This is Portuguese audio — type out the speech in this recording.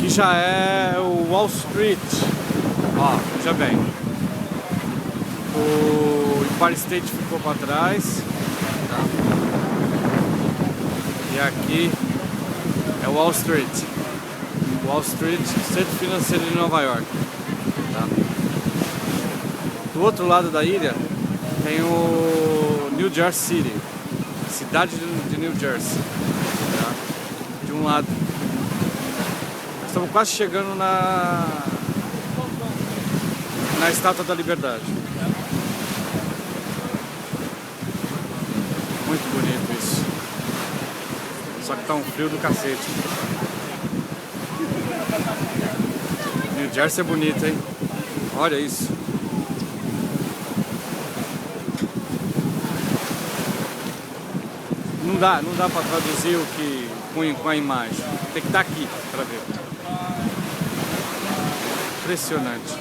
aqui já é o Wall Street. Ó, veja bem. O Empire State ficou para trás. Tá? E aqui é o Wall Street. Wall Street, centro financeiro de Nova York. Tá? Do outro lado da ilha tem o New Jersey City, cidade de New Jersey. Tá? De um lado. Estamos quase chegando na Estátua da Liberdade. Muito bonito isso. Só que tá um frio do cacete. New Jersey é bonito, hein? Olha isso. Não dá para traduzir o que com a imagem. Tem que estar aqui para ver. Impressionante.